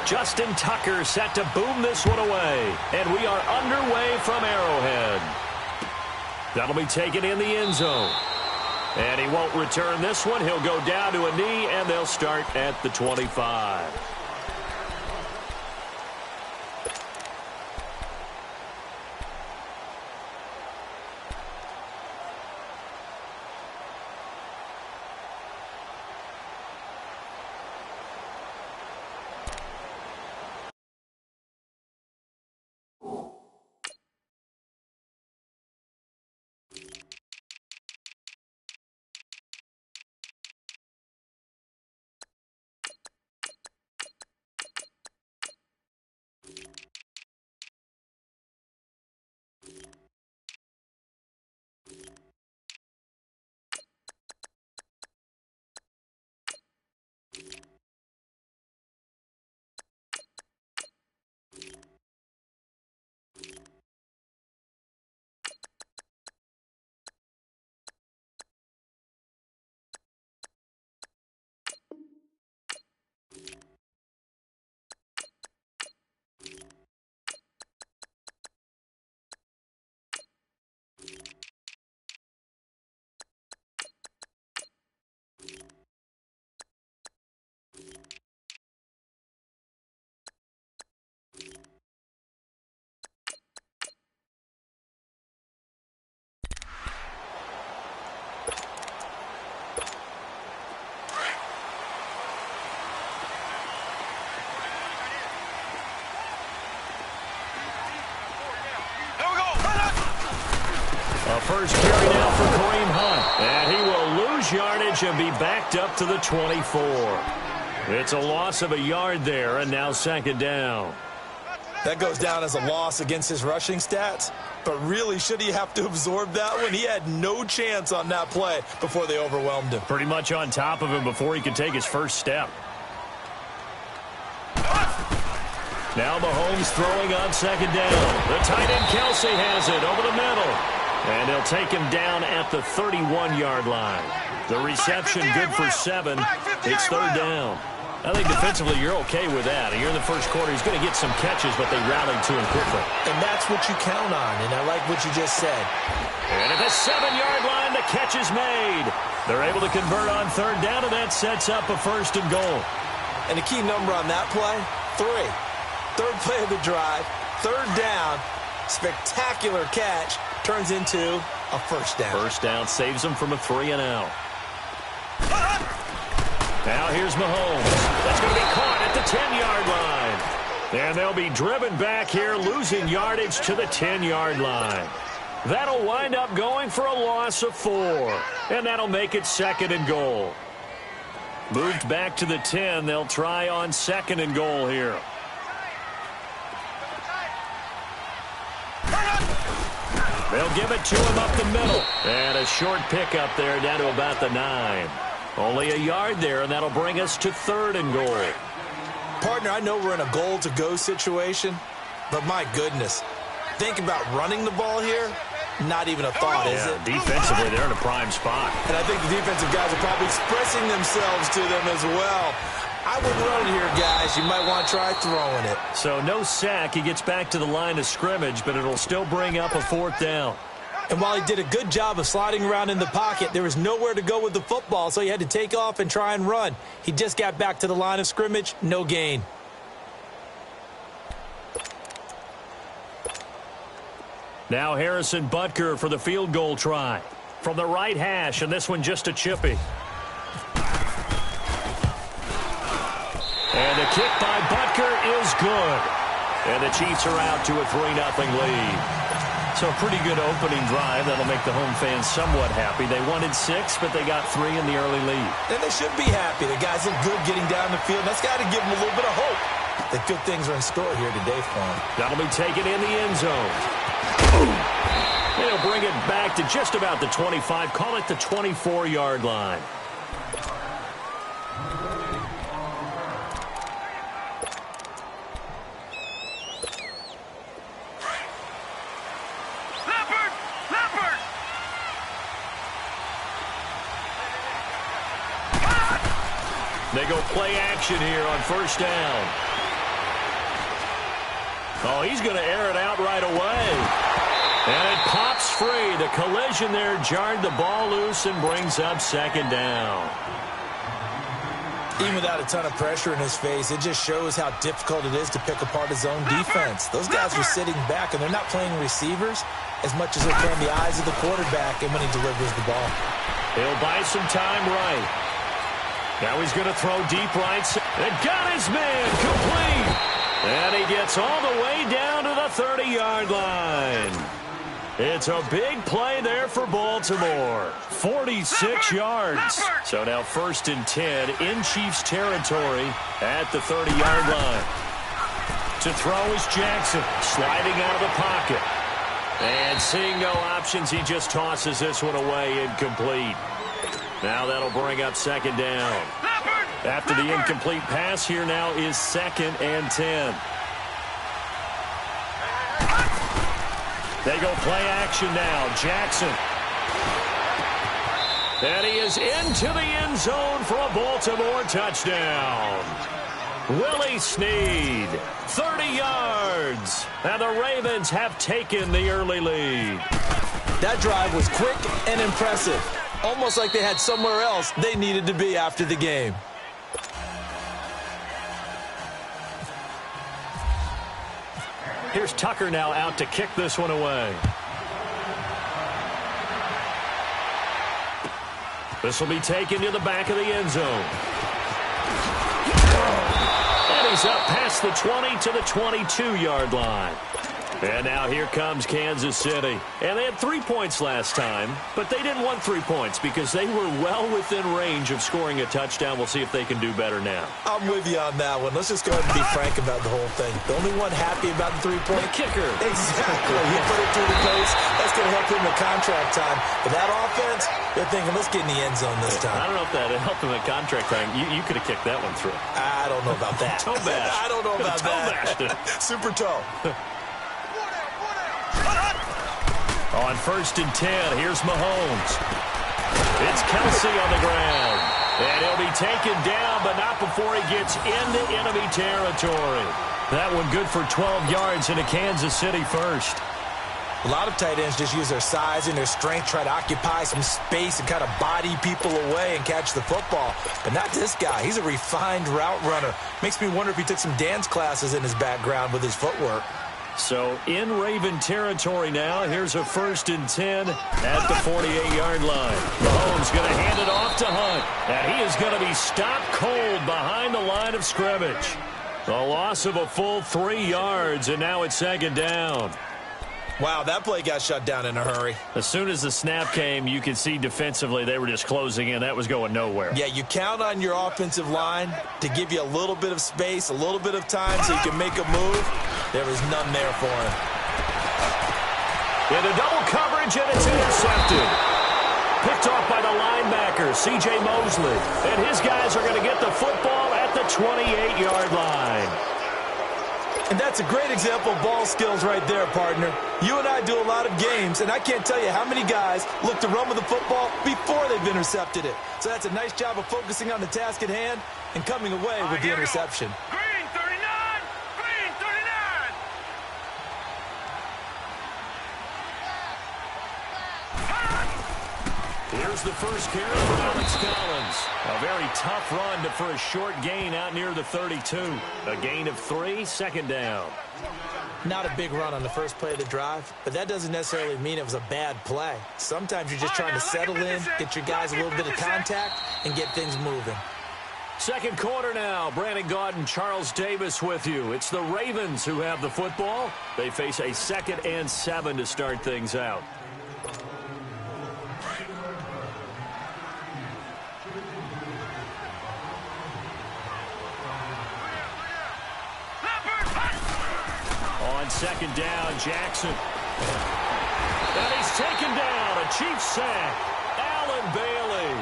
Justin Tucker set to boom this one away. And we are underway from Arrowhead. That'll be taken in the end zone. And he won't return this one. He'll go down to a knee, and they'll start at the 25. First carry now for Kareem Hunt. And he will lose yardage and be backed up to the 24. It's a loss of a yard there, and now second down. That goes down as a loss against his rushing stats. But really, should he have to absorb that one? He had no chance on that play before they overwhelmed him. Pretty much on top of him before he could take his first step. Now Mahomes throwing on second down. The tight end Kelsey has it over the middle. And he'll take him down at the 31-yard line. The reception good for 7. It's third down. I think defensively you're okay with that. Here in the first quarter, he's going to get some catches, but they rallied to him quickly. And that's what you count on, and I like what you just said. And at the 7-yard line, the catch is made. They're able to convert on third down, and that sets up a first and goal. And the key number on that play, 3. Third play of the drive, third down, spectacular catch. Turns into a first down. First down saves them from a 3-and-out. Now here's Mahomes. That's going to be caught at the 10-yard line. And they'll be driven back here, losing yardage to the 10-yard line. That'll wind up going for a loss of 4. And that'll make it second and goal. Moved back to the 10. They'll try on second and goal here. They'll give it to him up the middle. And a short pickup there down to about the 9. Only a yard there, and that'll bring us to third and goal. Partner, I know we're in a goal-to-go situation, but my goodness, think about running the ball here. Not even a thought, is it? Defensively, they're in a prime spot. And I think the defensive guys are probably expressing themselves to them as well. I wouldn't run it here, guys. You might want to try throwing it. So no sack. He gets back to the line of scrimmage, but it'll still bring up a fourth down. And while he did a good job of sliding around in the pocket, there was nowhere to go with the football, so he had to take off and try and run. He just got back to the line of scrimmage. No gain. Now Harrison Butker for the field goal try. From the right hash, and this one just a chippy. And the kick by Butker is good. And the Chiefs are out to a 3-0 lead. So a pretty good opening drive. That'll make the home fans somewhat happy. They wanted 6, but they got 3 in the early lead. And they should be happy. The guys look good getting down the field. That's got to give them a little bit of hope that good things are in store here today for them. That'll be taken in the end zone. They'll bring it back to just about the 25. Call it the 24-yard line. They go play action here on first down. Oh, he's going to air it out right away. And it pops free. The collision there jarred the ball loose and brings up second down. Even without a ton of pressure in his face, it just shows how difficult it is to pick apart his own defense. Those guys are sitting back, and they're not playing receivers as much as they're playing the eyes of the quarterback and when he delivers the ball. He'll buy some time right. Now he's going to throw deep right. And got his man complete. And he gets all the way down to the 30-yard line. It's a big play there for Baltimore. 46 yards. So now 1st and 10 in Chiefs territory at the 30-yard line. To throw is Jackson, sliding out of the pocket. And seeing no options, he just tosses this one away incomplete. Now that'll bring up second down. After the incomplete pass, here now is 2nd and 10. They go play action now. Jackson. And he is into the end zone for a Baltimore touchdown. Willie Snead, 30 yards. And the Ravens have taken the early lead. That drive was quick and impressive. Almost like they had somewhere else they needed to be after the game. Here's Tucker now out to kick this one away. This will be taken to the back of the end zone. And he's up past the 20 to the 22-yard line. And now here comes Kansas City. And they had 3 points last time, but they didn't want 3 points because they were well within range of scoring a touchdown. We'll see if they can do better now. I'm with you on that one. Let's just go ahead and be frank about the whole thing. The only one happy about the 3-point kicker. Exactly. He put it through the post. That's going to help him in contract time. But that offense, they're thinking, let's get in the end zone this time. I don't know if that helped him at contract time. You could have kicked that one through. I don't know about that. Toe bash. I don't know about that. Super toe. On 1st and 10, here's Mahomes. It's Kelsey on the ground. And he'll be taken down, but not before he gets into enemy territory. That one good for 12 yards into Kansas City first. A lot of tight ends just use their size and their strength, try to occupy some space and kind of body people away and catch the football. But not this guy. He's a refined route runner. Makes me wonder if he took some dance classes in his background with his footwork. So in Raven territory now, here's a 1st and 10 at the 48-yard line. Mahomes going to hand it off to Hunt. And he is going to be stopped cold behind the line of scrimmage. A loss of a full 3 yards, and now it's 2nd down. Wow, that play got shut down in a hurry. As soon as the snap came, you could see defensively they were just closing in. That was going nowhere. Yeah, you count on your offensive line to give you a little bit of space, a little bit of time so you can make a move. There was none there for him. Into double coverage, and it's intercepted. Picked off by the linebacker, C.J. Mosley. And his guys are going to get the football at the 28-yard line. And that's a great example of ball skills right there, partner. You and I do a lot of games, and I can't tell you how many guys look to run with the football before they've intercepted it. So that's a nice job of focusing on the task at hand and coming away with the interception. Green 39! Green 39! Here's the first carry for Alex Collins. A very tough run for a short gain out near the 32. A gain of 3, 2nd down. Not a big run on the first play of the drive, but that doesn't necessarily mean it was a bad play. Sometimes you're just trying to settle in, get your guys a little bit of contact, and get things moving. Second quarter now. Brandon Gaudin, Charles Davis with you. It's the Ravens who have the football. They face a 2nd and 7 to start things out. On 2nd down, Jackson. And he's taken down. A Chiefs sack. Allen Bailey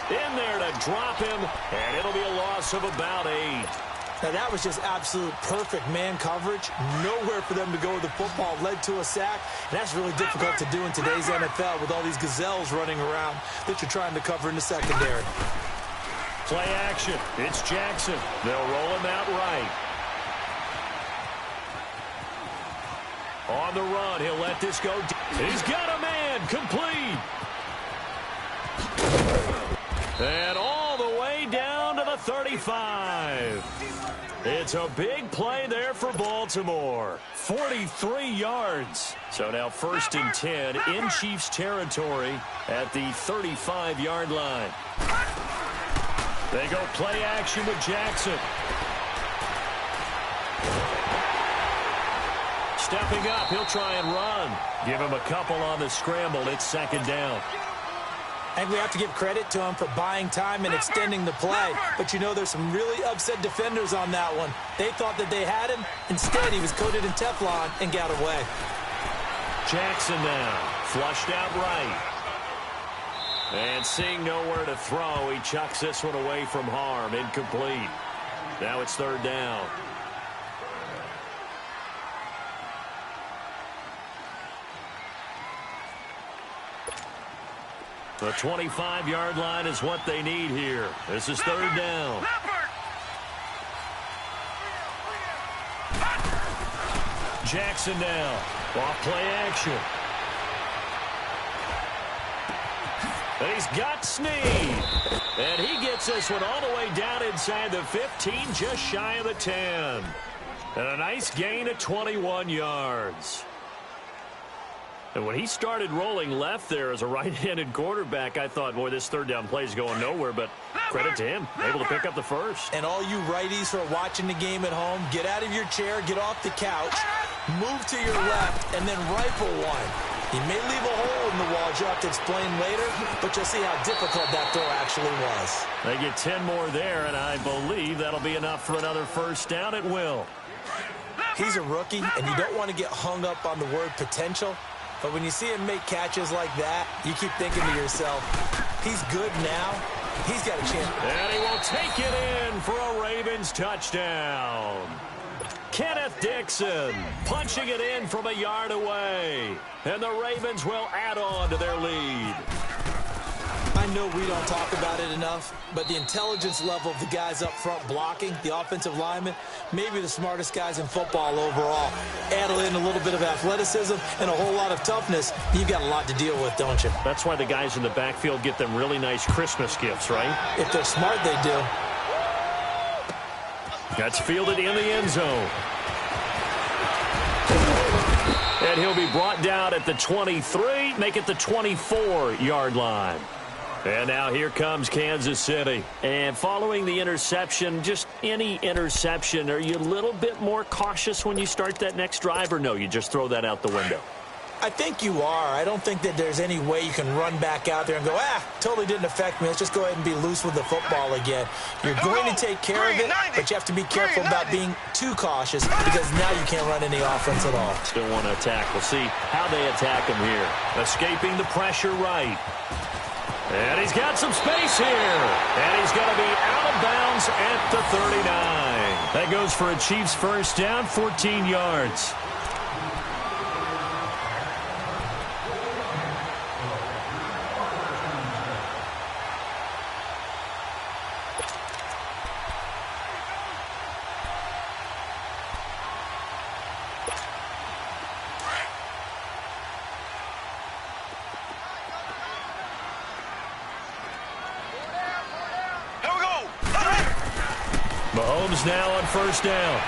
in there to drop him, and it'll be a loss of about 8. Now, that was just absolute perfect man coverage. Nowhere for them to go with the football. Led to a sack, and that's really difficult to do in today's NFL with all these gazelles running around that you're trying to cover in the secondary. Play action. It's Jackson. They'll roll him out right. On the run, he'll let this go. He's got a man, complete. And all the way down to the 35. It's a big play there for Baltimore. 43 yards. So now 1st and 10 in Chiefs territory at the 35-yard line. They go play action with Jackson. Stepping up, he'll try and run. Give him a couple on the scramble. It's 2nd down. I think we have to give credit to him for buying time and extending the play. But, you know, there's some really upset defenders on that one. They thought that they had him. Instead, he was coated in Teflon and got away. Jackson now, flushed out right. And seeing nowhere to throw, he chucks this one away from harm. Incomplete. Now it's 3rd down. The 25-yard line is what they need here. This is 3rd down. Jackson now. Off play action. And he's got Snead. And he gets this one all the way down inside the 15, just shy of the 10. And a nice gain of 21 yards. And when he started rolling left there as a right-handed quarterback, I thought, boy, this 3rd down play is going nowhere. But credit to him, able to pick up the first. And all you righties who are watching the game at home, get out of your chair, get off the couch, move to your left, and then rifle one. He may leave a hole in the wall, you'll have to explain later, but you'll see how difficult that throw actually was. They get 10 more there, and I believe that'll be enough for another first down. It will. He's a rookie, and you don't want to get hung up on the word potential. But when you see him make catches like that, you keep thinking to yourself, he's good now. He's got a chance. And he will take it in for a Ravens touchdown. Kenneth Dixon punching it in from a yard away. And the Ravens will add on to their lead. I know we don't talk about it enough, but the intelligence level of the guys up front blocking, the offensive linemen, maybe the smartest guys in football overall. Add in a little bit of athleticism and a whole lot of toughness, you've got a lot to deal with, don't you? That's why the guys in the backfield get them really nice Christmas gifts, right? If they're smart, they do. That's fielded in the end zone. And he'll be brought down at the 23, make it the 24-yard line. And now here comes Kansas City. And following the interception, just any interception, are you a little bit more cautious when you start that next drive, or no, you just throw that out the window? I think you are. I don't think that there's any way you can run back out there and go, totally didn't affect me. Let's just go ahead and be loose with the football again. You're going to take care of it, but you have to be careful about being too cautious because now you can't run any offense at all. Still want to attack. We'll see how they attack him here. Escaping the pressure right. And he's got some space here. And he's going to be out of bounds at the 39. That goes for a Chiefs first down, 14 yards. Mahomes now on first down.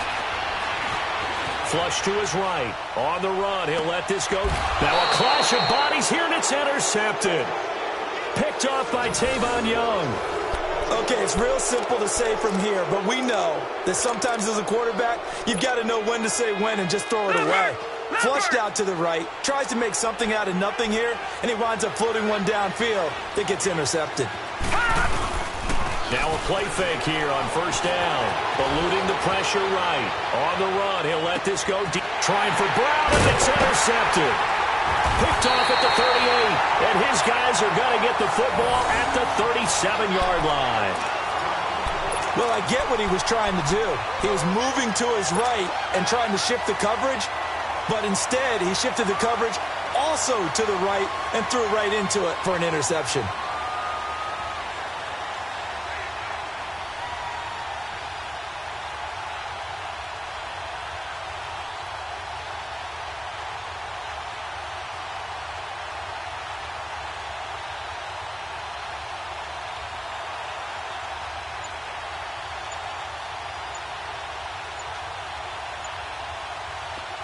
Flush to his right. On the run, he'll let this go. Now a clash of bodies here, and it's intercepted. Picked off by Tavon Young. Okay, it's real simple to say from here, but we know that sometimes as a quarterback, you've got to know when to say when and just throw it away. Flushed out to the right, tries to make something out of nothing here, and he winds up floating one downfield that gets intercepted. Now a play fake here on first down. Eluding the pressure right. On the run, he'll let this go deep. Trying for Brown, and it's intercepted. Picked off at the 38, and his guys are going to get the football at the 37-yard line. Well, I get what he was trying to do. He was moving to his right and trying to shift the coverage, but instead he shifted the coverage also to the right and threw right into it for an interception.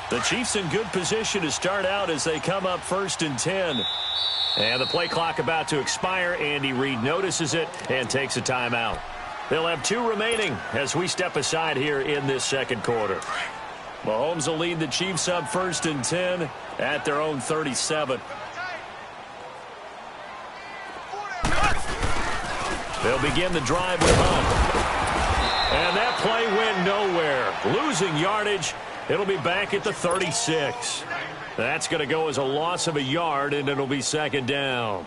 The Chiefs in good position to start out as they come up 1st and 10. And the play clock about to expire. Andy Reid notices it and takes a timeout. They'll have 2 remaining as we step aside here in this second quarter. Mahomes will lead the Chiefs up 1st and 10 at their own 37. They'll begin the drive with Hunt. And that play went nowhere. Losing yardage. It'll be back at the 36. That's going to go as a loss of a yard, and it'll be 2nd down.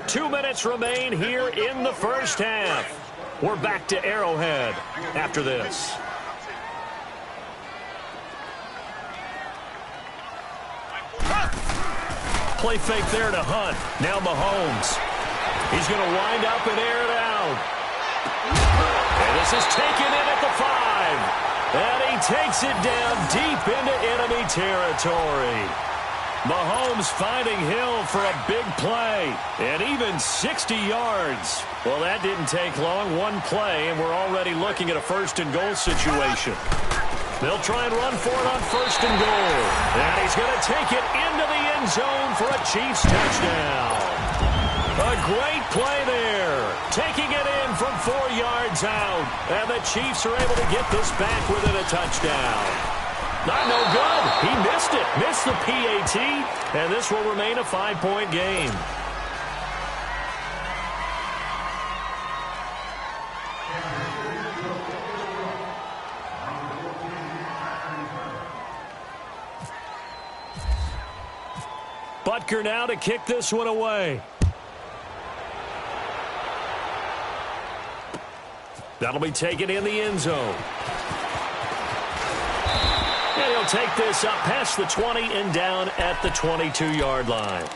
Two minutes remain here in the first half. We're back to Arrowhead after this. Play fake there to Hunt. Now Mahomes. He's going to wind up and air it out. And this is taken in at the 5. And he takes it down deep into enemy territory. Mahomes finding Hill for a big play. And even 60 yards. Well, that didn't take long. One play, and we're already looking at a 1st and goal situation. They'll try and run for it on 1st and goal. And he's going to take it into the end zone for a Chiefs touchdown. A great play there. Taking it in from 4 yards out. And the Chiefs are able to get this back within a touchdown. Not no good. He missed it. Missed the PAT. And this will remain a 5-point game. Butker now to kick this one away. That'll be taken in the end zone. And he'll take this up past the 20 and down at the 22-yard line.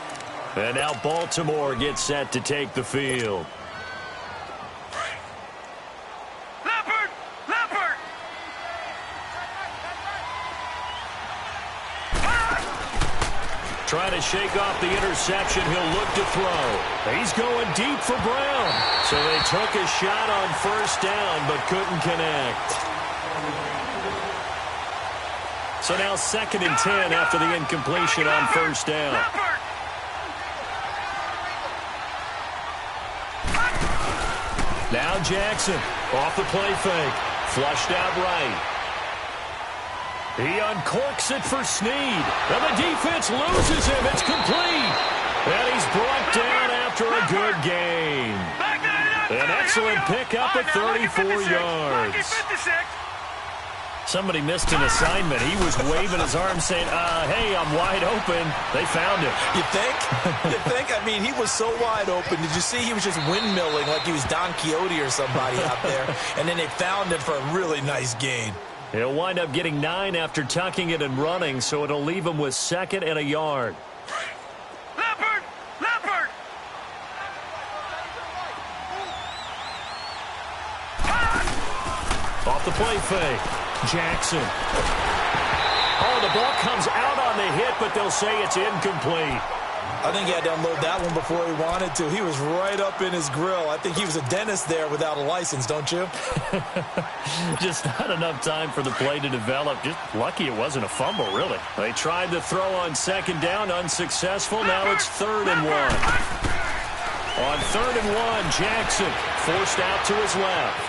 And now Baltimore gets set to take the field. Trying to shake off the interception. He'll look to throw. He's going deep for Brown. So they took a shot on 1st down but couldn't connect. So now 2nd and 10 after the incompletion on 1st down. Now Jackson off the play fake. Flushed out right. He uncorks it for Snead. And the defense loses him. It's complete. And he's brought down after a good game. An excellent pickup at 34 yards. Somebody missed an assignment. He was waving his arms saying, hey, I'm wide open. They found him. You think? You think? I mean, he was so wide open. Did you see he was just windmilling like he was Don Quixote or somebody out there? And then they found him for a really nice gain. He'll wind up getting 9 after tucking it and running, so it'll leave him with 2nd and a yard. Leopard! Off the play fake. Jackson. Oh, the ball comes out on the hit, but they'll say it's incomplete. I think he had to unload that one before he wanted to. He was right up in his grill. I think he was a dentist there without a license, don't you? Just not enough time for the play to develop. Just lucky it wasn't a fumble, really. They tried to throw on 2nd down, unsuccessful. Now it's 3rd and 1. On 3rd and 1, Jackson forced out to his left.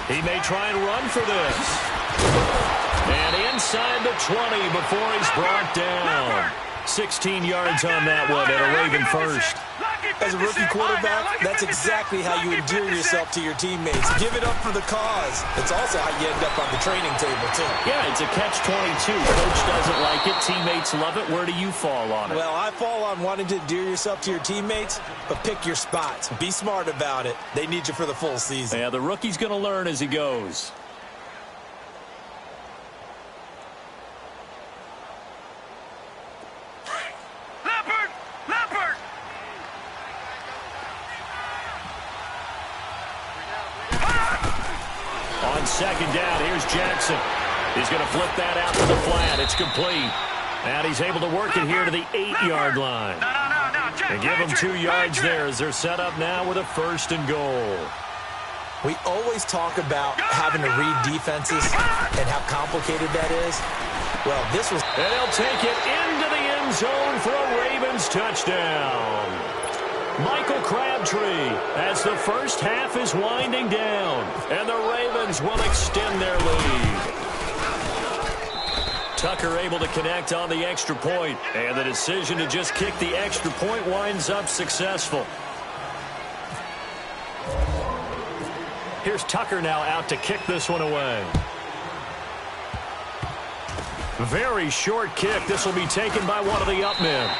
He may try and run for this. And inside the 20 before he's brought down. 16 yards on that one and a Raven first. As a rookie quarterback, that's exactly how you endear yourself to your teammates. Give it up for the cause. It's also how you end up on the training table, too. Yeah, it's a catch-22. Coach doesn't like it. Teammates love it. Where do you fall on it? Well, I fall on wanting to endear yourself to your teammates, but pick your spots. Be smart about it. They need you for the full season. Yeah, the rookie's going to learn as he goes. On 2nd down, here's Jackson. He's going to flip that out to the flat. It's complete. And he's able to work it here to the 8-yard line. No. And give them 2 yards there as they're set up now with a 1st and goal. We always talk about having to read defenses and how complicated that is. Well, this was... And he'll take it into the end zone for a Ravens touchdown. Michael Crabtree as the first half is winding down. And the Ravens will extend their lead. Tucker able to connect on the extra point. And the decision to just kick the extra point winds up successful. Here's Tucker now out to kick this one away. Very short kick. This will be taken by one of the up men.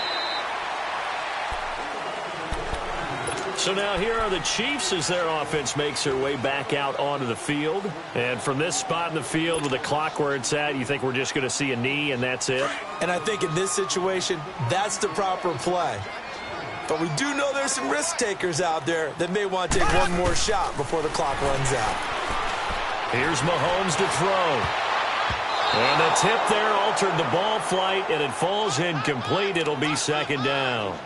So now here are the Chiefs as their offense makes their way back out onto the field. And from this spot in the field with the clock where it's at, you think we're just going to see a knee and that's it? And I think in this situation, that's the proper play. But we do know there's some risk takers out there that may want to take one more shot before the clock runs out. Here's Mahomes to throw. And the tip there altered the ball flight, and it falls incomplete. It'll be second down.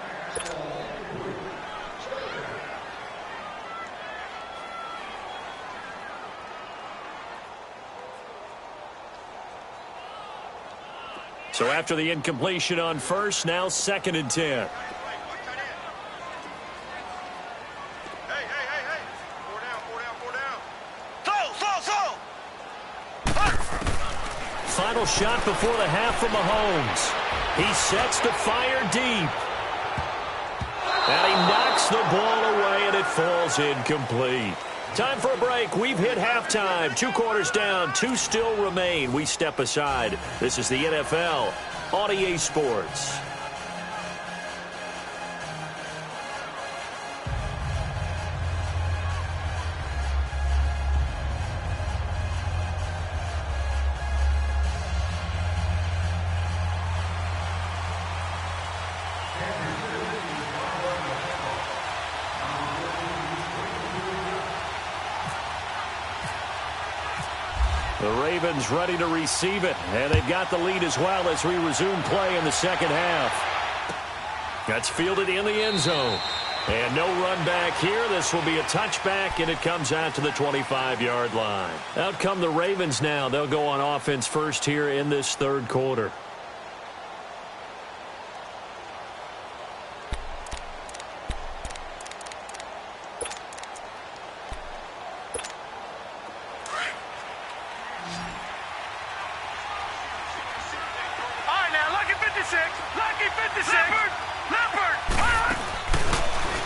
So after the incompletion on first, now 2nd and 10. Final shot before the half from Mahomes. He sets to fire deep. And he knocks the ball away, and it falls incomplete. Time for a break. We've hit halftime. 2 quarters down. 2 still remain. We step aside. This is the NFL on EA Sports. The Ravens ready to receive it, and they've got the lead as well as we resume play in the second half. That's fielded in the end zone. And no run back here. This will be a touchback, and it comes out to the 25-yard line. Out come the Ravens now. They'll go on offense first here in this third quarter.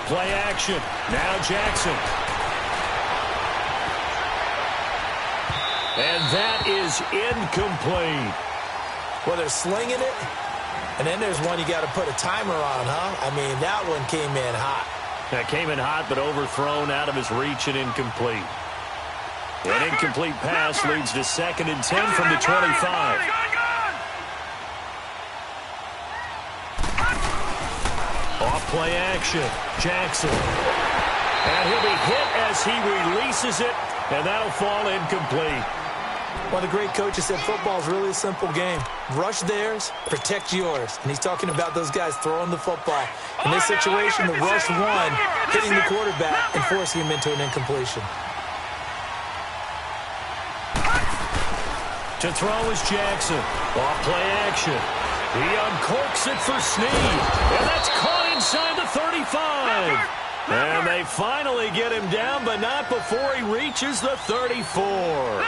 Play action. Now Jackson. And that is incomplete. Well, they're slinging it, and then there's one you got to put a timer on, huh? I mean, that one came in hot. That came in hot, but overthrown out of his reach and incomplete. An incomplete pass leads to 2nd and 10 from the 25. Play action. Jackson. And he'll be hit as he releases it, and that'll fall incomplete. One of the great coaches said football is really a simple game. Rush theirs, protect yours. And he's talking about those guys throwing the football. In this situation, the rush one, hitting the quarterback and forcing him into an incompletion. To throw is Jackson. Off play action. He uncorks it for Snead. And that's caught inside the 35. And they finally get him down, but not before he reaches the 34.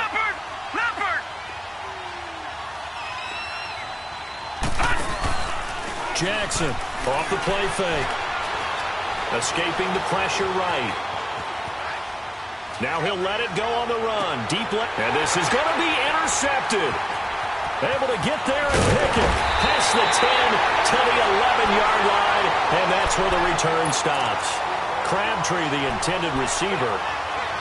Jackson off the play fake. Escaping the pressure right. Now he'll let it go on the run. Deep left. And this is going to be intercepted. Able to get there and pick it. Past the 10 to the 11-yard line. And that's where the return stops. Crabtree, the intended receiver.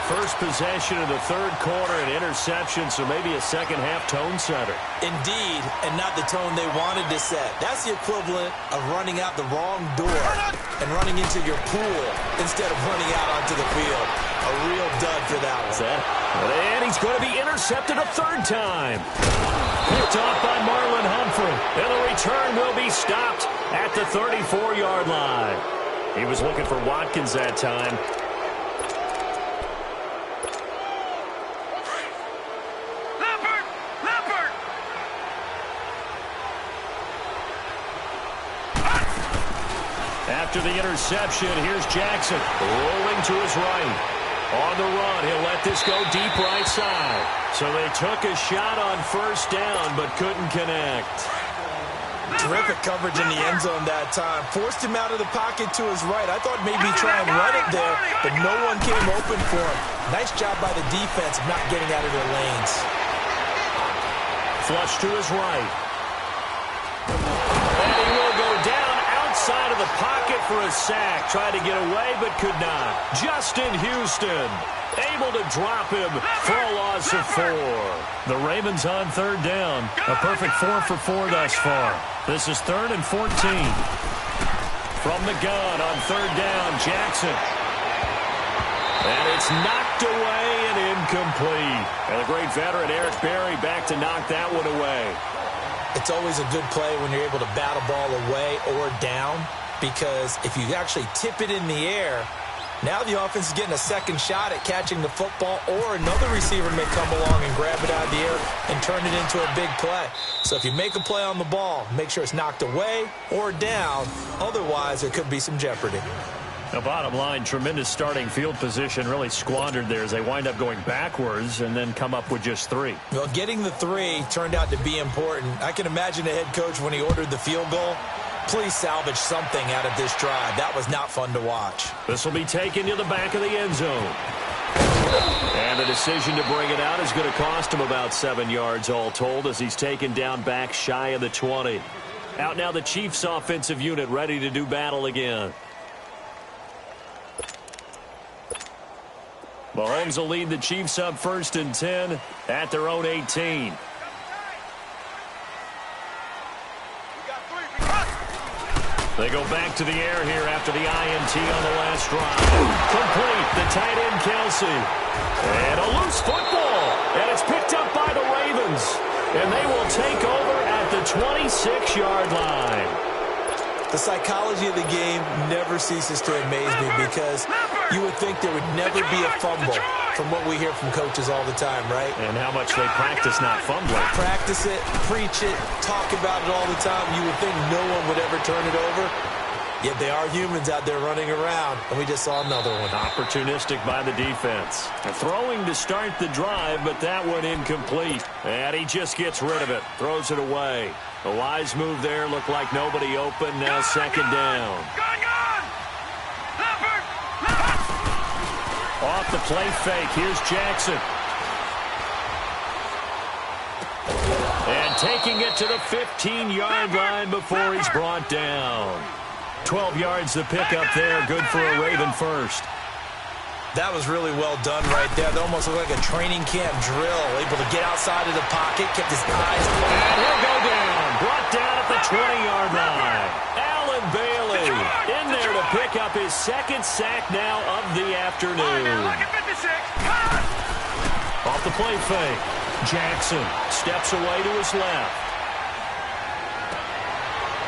First possession of the third quarter, an interception, so maybe a second-half tone setter. Indeed, and not the tone they wanted to set. That's the equivalent of running out the wrong door and running into your pool instead of running out onto the field. A real dud for that one. And he's going to be intercepted a third time. Picked off by Marlon Humphrey. And the return will be stopped at the 34-yard line. He was looking for Watkins that time. after the interception. Here's Jackson rolling to his right. On the run, he'll let this go deep right side. So they took a shot on first down, but couldn't connect. Terrific coverage in the end zone that time. Forced him out of the pocket to his right. I thought maybe try and run it there, but no one came open for him. Nice job by the defense of not getting out of their lanes. Flush to his right. And he will go down outside of the pocket for a sack. Tried to get away, but could not. Justin Houston able to drop him for a loss of 4. The Ravens on third down. A perfect 4 for 4 thus far. This is 3rd and 14. From the gun on third down, Jackson. And it's knocked away and incomplete. And the great veteran Eric Berry back to knock that one away. It's always a good play when you're able to bat a ball away or down, because if you actually tip it in the air, now the offense is getting a second shot at catching the football, or another receiver may come along and grab it out of the air and turn it into a big play. So if you make a play on the ball, make sure it's knocked away or down. Otherwise, there could be some jeopardy. The bottom line, tremendous starting field position, really squandered there as they wind up going backwards and then come up with just 3. Well, getting the 3 turned out to be important. I can imagine the head coach when he ordered the field goal. Please salvage something out of this drive. That was not fun to watch. This will be taken to the back of the end zone. And the decision to bring it out is going to cost him about 7 yards all told as he's taken down back shy of the 20. Out now the Chiefs offensive unit ready to do battle again. Mahomes will lead the Chiefs up 1st and 10 at their own 18. They go back to the air here after the INT on the last drive. Complete, the tight end Kelsey. And a loose football. And it's picked up by the Ravens. And they will take over at the 26-yard line. The psychology of the game never ceases to amaze me, because you would think there would never be a fumble from what we hear from coaches all the time, right? And how much they practice not fumbling. Practice it, preach it, talk about it all the time. You would think no one would ever turn it over. Yet they are humans out there running around, and we just saw another one. Opportunistic by the defense. Throwing to start the drive, but that one incomplete. And he just gets rid of it, throws it away. A wise move there, looked like nobody open, now second down. Off the play fake, here's Jackson. And taking it to the 15-yard line before he's brought down. 12 yards to pick up there, good for a Raven first. That was really well done right there. That almost looked like a training camp drill. Able to get outside of the pocket, kept his eyes. And he'll go down. Brought down at the 20-yard line. Allen Bailey in there to pick up his second sack now of the afternoon. Off the play fake. Jackson steps away to his left.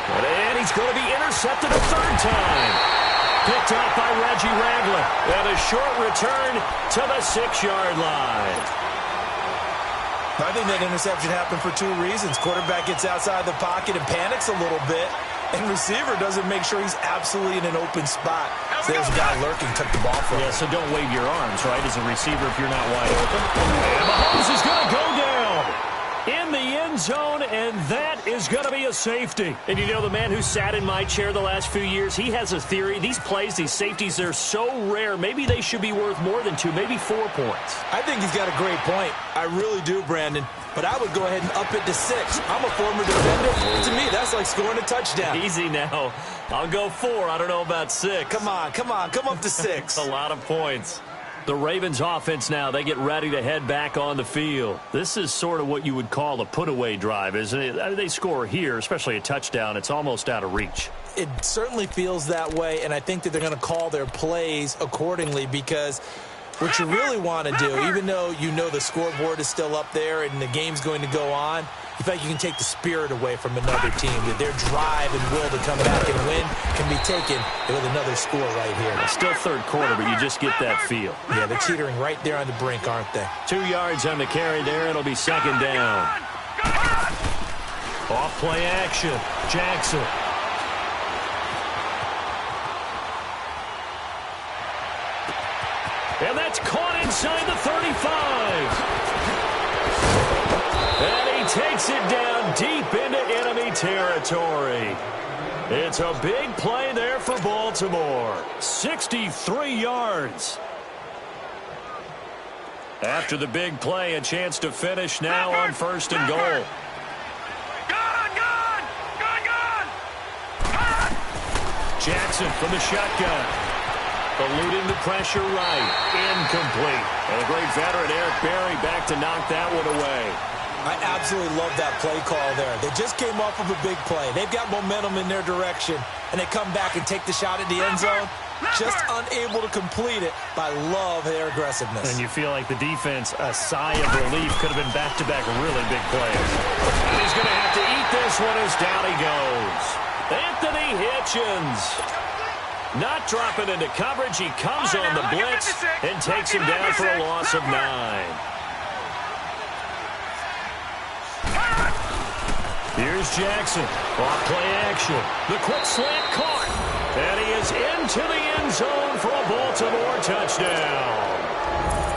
And he's going to be intercepted a third time. Picked up by Reggie Ragland. And a short return to the 6-yard line. I think that interception happened for 2 reasons. Quarterback gets outside the pocket and panics a little bit. And receiver doesn't make sure he's absolutely in an open spot. So there's a guy lurking, took the ball from him. Yeah, so don't wave your arms, right, as a receiver if you're not wide open. And Mahomes is going to go down in the end zone, and that is going to be a safety. And you know, the man who sat in my chair the last few years, he has a theory. These plays, these safeties, they're so rare. Maybe they should be worth more than 2, maybe 4 points. I think he's got a great point. I really do, Brandon. But I would go ahead and up it to 6. I'm a former defender. To me, that's like scoring a touchdown. Easy now. I'll go 4. I don't know about 6. Come on. Come up to 6. A lot of points. The Ravens offense now, they get ready to head back on the field. This is sort of what you would call a put-away drive, isn't it? They score here, especially a touchdown. It's almost out of reach. It certainly feels that way, and I think that they're going to call their plays accordingly, because what you really want to do, even though you know the scoreboard is still up there and the game's going to go on, you feel like you can take the spirit away from another team, that their drive and will to come back and win can be taken with another score right here. It's still third quarter, but you just get that feel. Yeah, they're teetering right there on the brink, aren't they? 2 yards on the carry there. It'll be second down. Off play action. Jackson. And that's caught inside the 35. And he takes it down deep into enemy territory. It's a big play there for Baltimore. 63 yards. After the big play, a chance to finish now on 1st and goal. Jackson from the shotgun. Eluding the pressure right. Incomplete. And a great veteran, Eric Berry, back to knock that one away. I absolutely love that play call there. They just came off of a big play. They've got momentum in their direction, and they come back and take the shot at the end zone. Just unable to complete it, but I love their aggressiveness. And you feel like the defense, a sigh of relief, could have been back-to-back really big plays. And he's going to have to eat this one as down he goes. Anthony Hitchens. Not dropping into coverage. He comes on the blitz and takes him down for a loss of 9. Here's Jackson. Off play action. The quick slant caught. And he is into the end zone for a Baltimore touchdown.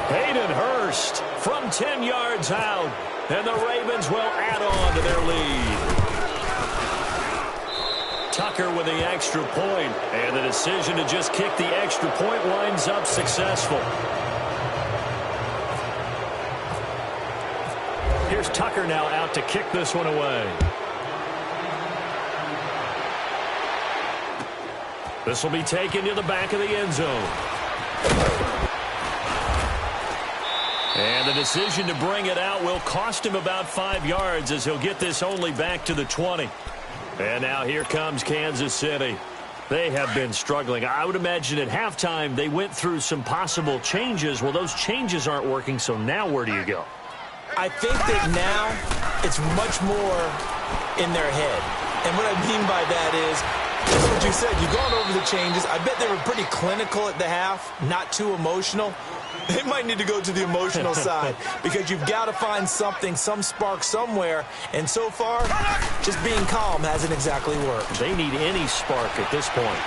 Hayden Hurst from 10 yards out. And the Ravens will add on to their lead. Tucker with the extra point, and the decision to just kick the extra point winds up successful. Here's Tucker now out to kick this one away. This will be taken to the back of the end zone. And the decision to bring it out will cost him about 5 yards as he'll get this only back to the 20. And now here comes Kansas City. They have been struggling. I would imagine at halftime they went through some possible changes. Well, those changes aren't working, so now where do you go? I think that now it's much more in their head. And what I mean by that is, just what you said, you've gone over the changes. I bet they were pretty clinical at the half, not too emotional. They might need to go to the emotional side because you've got to find something, some spark somewhere. And so far, just being calm hasn't exactly worked. They need any spark at this point.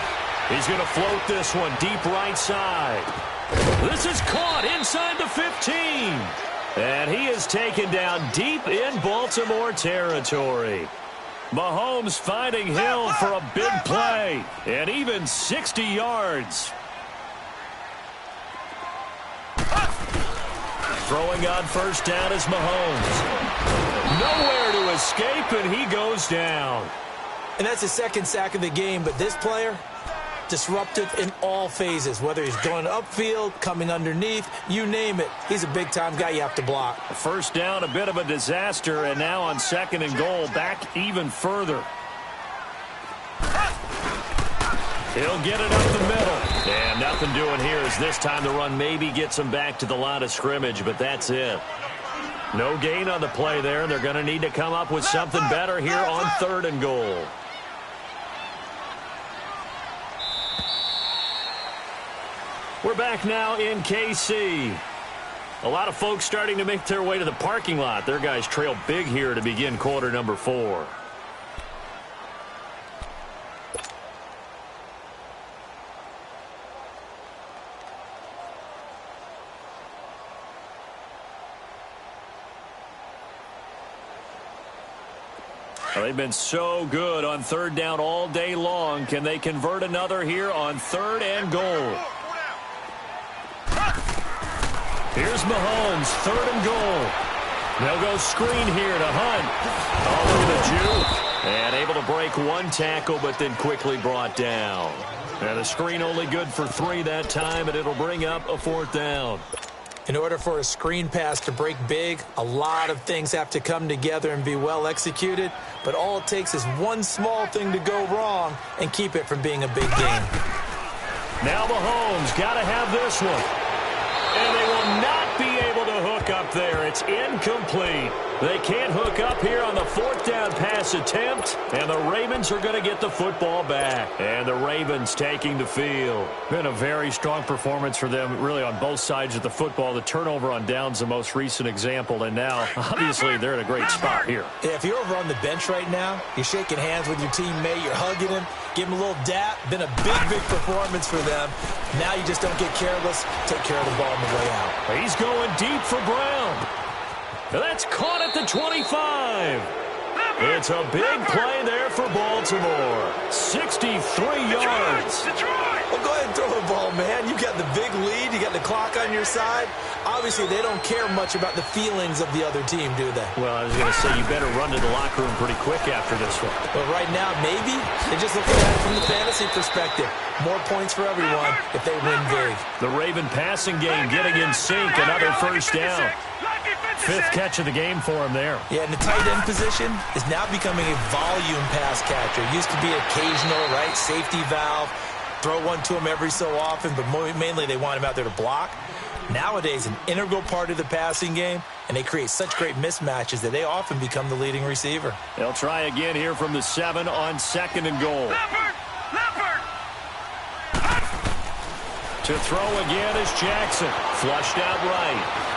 He's going to float this one deep right side. This is caught inside the 15. And he is taken down deep in Baltimore territory. Mahomes finding Hill for a big play. And even 60 yards. Throwing on 1st down is Mahomes. Nowhere to escape, and he goes down. And that's the 2nd sack of the game, but this player, disruptive in all phases, whether he's going upfield, coming underneath, you name it. He's a big-time guy you have to block. 1st down, a bit of a disaster, and now on 2nd and goal, back even further. He'll get it up the middle. And nothing doing here as this time the run maybe gets him back to the line of scrimmage, but that's it. No gain on the play there, and they're going to need to come up with something better here on 3rd and goal. We're back now in KC. A lot of folks starting to make their way to the parking lot. Their guys trail big here to begin quarter number 4. They've been so good on 3rd down all day long. Can they convert another here on 3rd and goal? Here's Mahomes, 3rd and goal. They'll go screen here to Hunt. All over the juke. And able to break one tackle, but then quickly brought down. And the screen only good for 3 that time, and it'll bring up a 4th down. In order for a screen pass to break big, a lot of things have to come together and be well executed. But all it takes is one small thing to go wrong and keep it from being a big game. Now Mahomes got to have this one. And they will not be able to hook up there. It's it's incomplete. They can't hook up here on the fourth down pass attempt, and the Ravens are going to get the football back. And the Ravens taking the field. Been a very strong performance for them, really, on both sides of the football. The turnover on downs, the most recent example, and now, obviously, they're in a great spot here. Yeah, if you're over on the bench right now, you're shaking hands with your teammate, you're hugging him, give him a little dap. Been a big, big performance for them. Now you just don't get careless. Take care of the ball on the way out. He's going deep for Brown. That's caught at the 25. It's a big play there for Baltimore. 63 yards. Well, go ahead and throw the ball, man. You got the big lead. You got the clock on your side. Obviously, they don't care much about the feelings of the other team, do they? Well, I was going to say, you better run to the locker room pretty quick after this one. But right now, maybe they're just looking at it from the fantasy perspective. More points for everyone if they win big. The Raven passing game getting in sync. Another first down. Fifth catch of the game for him there. Yeah, and the tight end position is now becoming a volume pass catcher. It used to be occasional, right, safety valve. Throw one to him every so often, but mainly they want him out there to block. Nowadays, an integral part of the passing game, and they create such great mismatches that they often become the leading receiver. They'll try again here from the 7 on 2nd and goal. To throw again is Jackson. Flushed out right.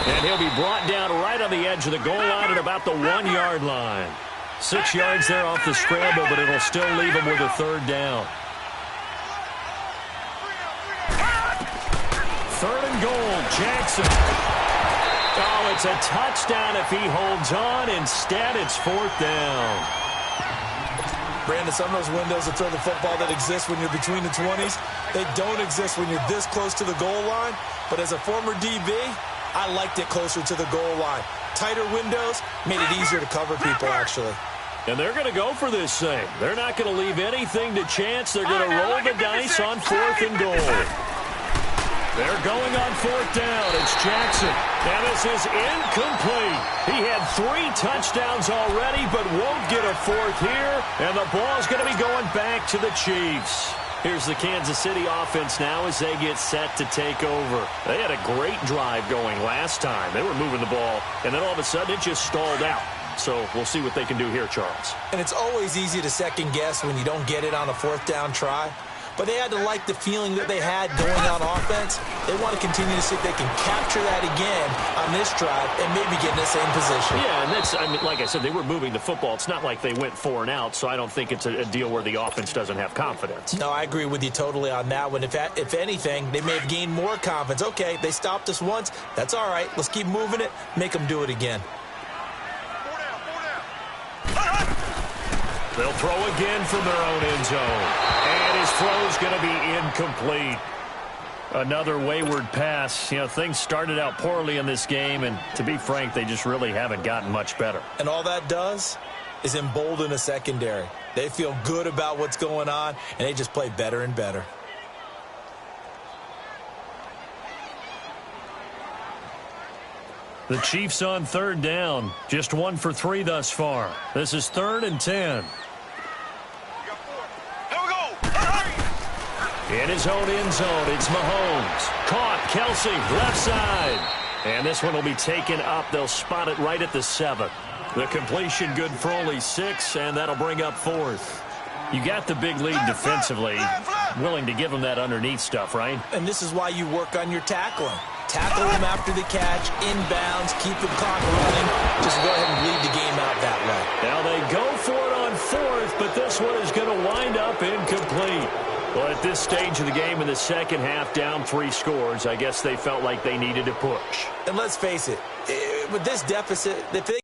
And he'll be brought down right on the edge of the goal line at about the 1 yard line. 6 yards there off the scramble, but it'll still leave him with a third down. 3rd and goal, Jackson. Oh, it's a touchdown if he holds on. Instead, it's 4th down. Brandon, some of those windows to throw the football that exist when you're between the 20s, they don't exist when you're this close to the goal line. But as a former DB, I liked it closer to the goal line. Tighter windows made it easier to cover people, actually. And they're going to go for this thing. They're not going to leave anything to chance. They're going to roll the dice on 4th and goal. They're going on 4th down. It's Jackson. And this is incomplete. He had 3 touchdowns already, but won't get a 4th here. And the ball's going to be going back to the Chiefs. Here's the Kansas City offense now as they get set to take over. They had a great drive going last time. They were moving the ball, and then all of a sudden it just stalled out. So we'll see what they can do here, Charles. And it's always easy to second guess when you don't get it on a 4th down try. But they had to like the feeling that they had going on offense. They want to continue to see if they can capture that again on this drive and maybe get in the same position. Yeah, and that's, I mean, like I said, they were moving the football. It's not like they went 4 and out, so I don't think it's a deal where the offense doesn't have confidence. No, I agree with you totally on that one. If anything, they may have gained more confidence. Okay, they stopped us once. That's all right. Let's keep moving it. Make them do it again. They'll throw again from their own end zone. And his throw's going to be incomplete. Another wayward pass. You know, things started out poorly in this game, and to be frank, they just really haven't gotten much better. And all that does is embolden a secondary. They feel good about what's going on, and they just play better and better. The Chiefs on 3rd down. Just 1 for 3 thus far. This is 3rd and 10. In his own end zone, it's Mahomes. Caught, Kelsey, left side. And this one will be taken up. They'll spot it right at the 7. The completion good for only 6, and that'll bring up 4th. You got the big lead defensively. Willing to give them that underneath stuff, right? And this is why you work on your tackling. Tackle them after the catch, inbounds, keep the clock running. Just go ahead and bleed the game out that way. Now they go for it on 4th, but this one is going to wind up incomplete. Well, at this stage of the game in the second half, down 3 scores, I guess they felt like they needed to push. And let's face it, with this deficit, if they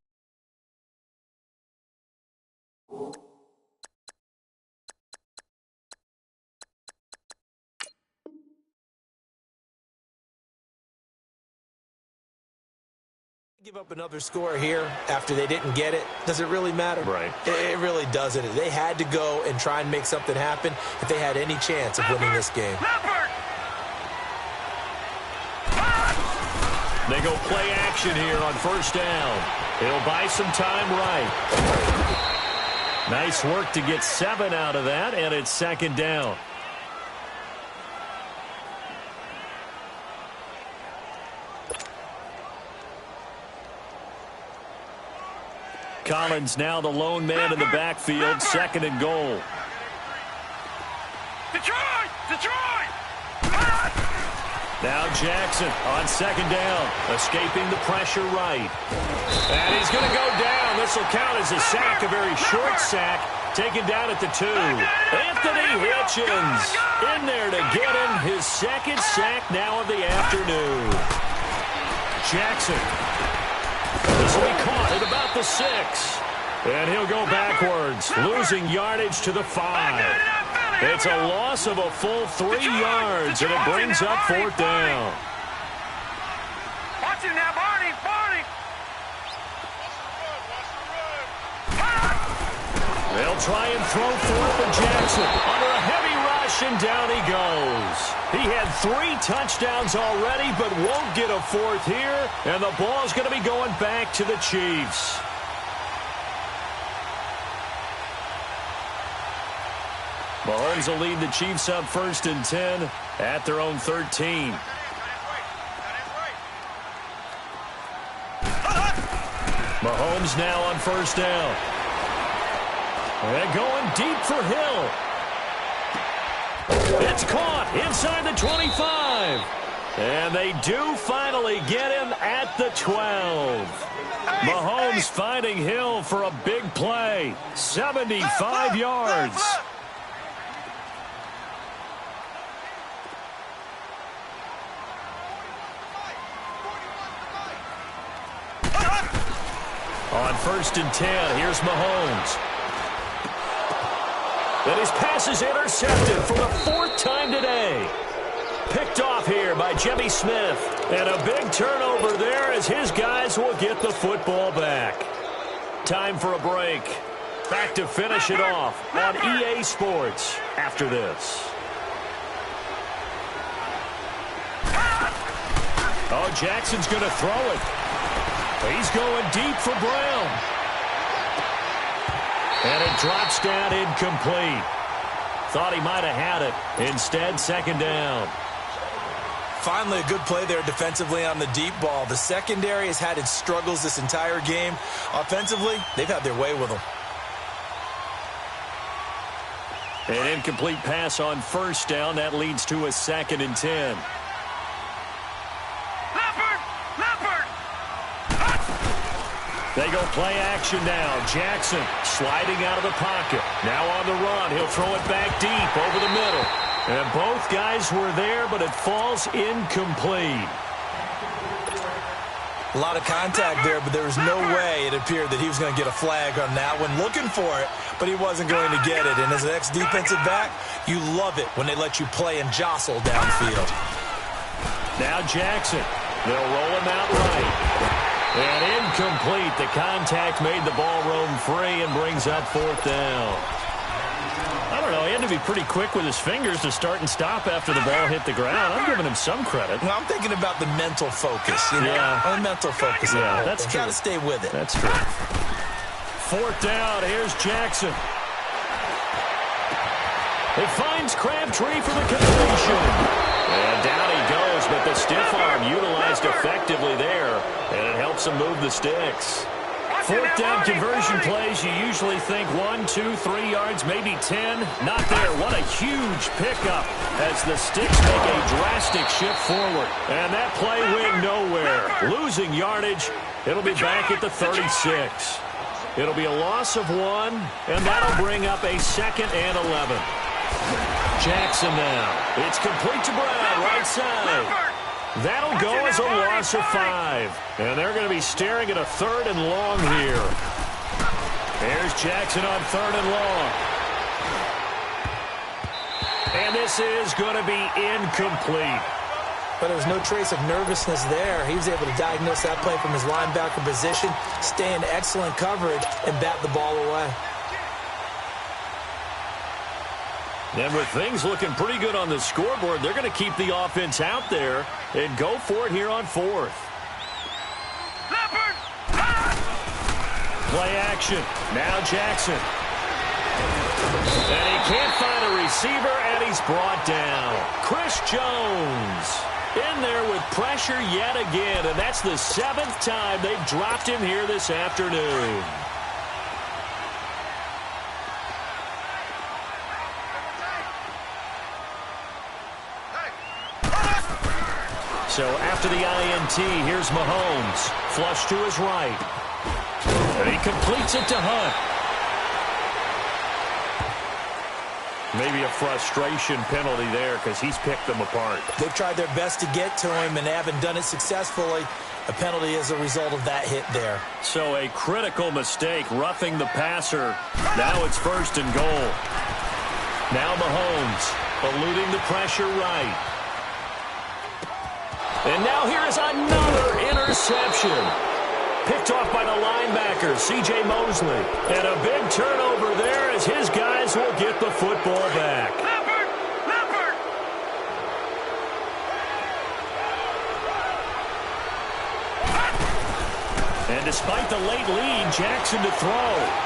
give up another score here after they didn't get it, does it really matter? Right. It really doesn't. They had to go and try and make something happen if they had any chance of winning this game. They go play action here on 1st down. He'll buy some time right. Nice work to get 7 out of that, and it's 2nd down. Collins now the lone man in the backfield, second and goal. Detroit! Detroit! Now Jackson on second down, escaping the pressure right. And he's going to go down. This will count as a sack, a very short sack, taken down at the 2. Anthony Hitchens in there to get him his second sack now of the afternoon. Jackson. This will be caught at about the 6. And he'll go backwards, losing yardage to the 5. It's a loss of a full 3 yards, and it brings up fourth down. Watch him now, Barney! Barney! They'll try and throw forward for Jackson. Under a heavy rush, and down he goes. He had 3 touchdowns already, but won't get a 4th here, and the ball's going to be going back to the Chiefs. Mahomes will lead the Chiefs up 1st and 10 at their own 13. Mahomes now on 1st down. And going deep for Hill. It's caught inside the 25. And they do finally get him at the 12. Mahomes finding Hill for a big play. 75 yards. On 1st and 10, here's Mahomes. And his pass is intercepted for the 4th time today. Picked off here by Jimmy Smith. And a big turnover there as his guys will get the football back. Time for a break. Back to finish it off on EA Sports after this. Oh, Jackson's going to throw it. He's going deep for Brown. And it drops down incomplete. Thought he might have had it. Instead, second down. Finally, a good play there defensively on the deep ball. The secondary has had its struggles this entire game. Offensively, they've had their way with them. An incomplete pass on 1st down. That leads to a 2nd and 10. They go play action now. Jackson sliding out of the pocket. Now on the run. He'll throw it back deep over the middle. And both guys were there, but it falls incomplete. A lot of contact there, but there was no way it appeared that he was going to get a flag on that one. Looking for it, but he wasn't going to get it. And as an ex-defensive back, you love it when they let you play and jostle downfield. Now Jackson. They'll roll him out right. And incomplete. The contact made the ball roam free and brings up 4th down. I don't know. He had to be pretty quick with his fingers to start and stop after the ball hit the ground. I'm giving him some credit. Well, I'm thinking about the mental focus. You know? Yeah. The mental focus. Yeah, that's true. Got to stay with it. That's true. 4th down. Here's Jackson. He finds Crabtree for the completion. And down he goes, but the stiff arm utilized effectively there, and it helps him move the sticks. 4th down conversion plays, you usually think 1, 2, 3 yards, maybe 10. Not there. What a huge pickup as the sticks make a drastic shift forward. And that play went nowhere. Losing yardage. It'll be back at the 36. It'll be a loss of 1, and that'll bring up a 2nd and 11. Jackson now. It's complete to Brown, right side. That'll go as a loss of 5. And they're going to be staring at a 3rd and long here. There's Jackson on 3rd and long. And this is going to be incomplete. But there was no trace of nervousness there. He was able to diagnose that play from his linebacker position, stay in excellent coverage, and bat the ball away. And with things looking pretty good on the scoreboard, they're going to keep the offense out there and go for it here on 4th. Play action. Now Jackson. And he can't find a receiver, and he's brought down. Chris Jones in there with pressure yet again, and that's the 7th time they've dropped him here this afternoon. So after the INT, here's Mahomes. Flush to his right. And he completes it to Hunt. Maybe a frustration penalty there because he's picked them apart. They've tried their best to get to him and haven't done it successfully. A penalty as a result of that hit there. So a critical mistake, roughing the passer. Now it's 1st and goal. Now Mahomes eluding the pressure right. And now here is another interception. Picked off by the linebacker, C.J. Mosley. And a big turnover there as his guys will get the football back. Leopard! And despite the late lead, Jackson to throw.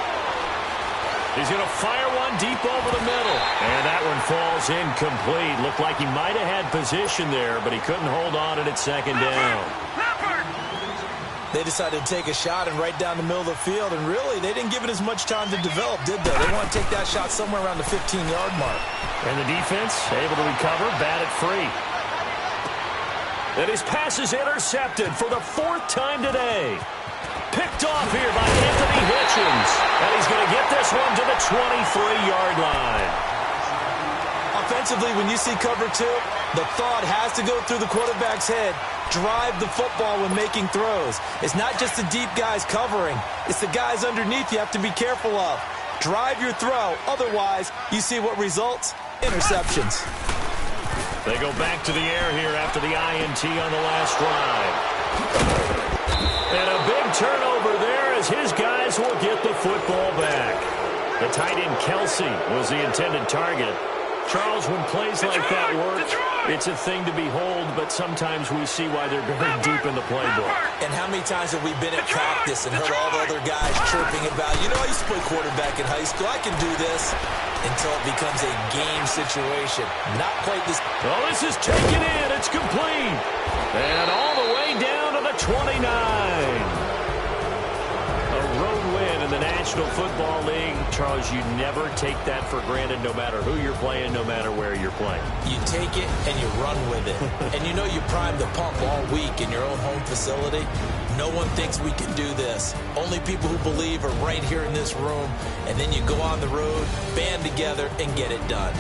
He's going to fire one deep over the middle. And that one falls incomplete. Looked like he might have had position there, but he couldn't hold on at 2nd down. They decided to take a shot and right down the middle of the field, and really, they didn't give it as much time to develop, did they? They want to take that shot somewhere around the 15-yard mark. And the defense able to recover, bat it free. And his pass is intercepted for the 4th time today. Picked off here by Anthony Hitchens. And he's going to get this one to the 23-yard line. Offensively, when you see cover 2, the thought has to go through the quarterback's head. Drive the football when making throws. It's not just the deep guys covering. It's the guys underneath you have to be careful of. Drive your throw. Otherwise, you see what results? Interceptions. They go back to the air here after the INT on the last drive. And a big turnover there as his guys will get the football back. The tight end Kelsey was the intended target. Charles, when plays like that work, it's a thing to behold, but sometimes we see why they're very deep in the playbook. And how many times have we been at practice and heard all the other guys chirping about, you know, I used to play quarterback in high school, I can do this, until it becomes a game situation. Not quite this. Oh, this is taken in. It's complete. And all the way down to the 29. A road win in the National Football League. Charles, you never take that for granted no matter who you're playing, no matter where you're playing. You take it and you run with it. And you know you primed the pump all week in your own home facility. No one thinks we can do this. Only people who believe are right here in this room. And then you go on the road, band together, and get it done.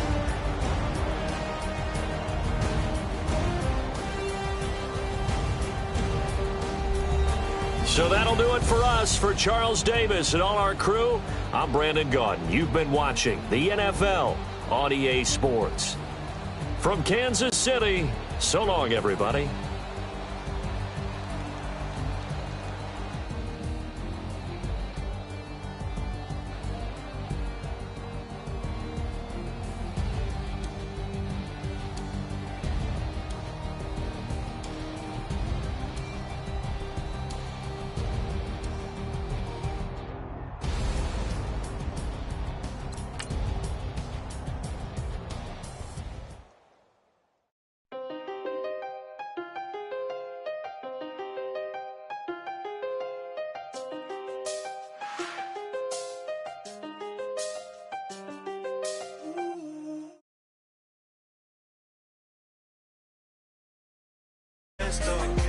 So that'll do it for us. For Charles Davis and all our crew, I'm Brandon Gaudin. You've been watching the NFL on EA Sports. From Kansas City, so long, everybody. Stop.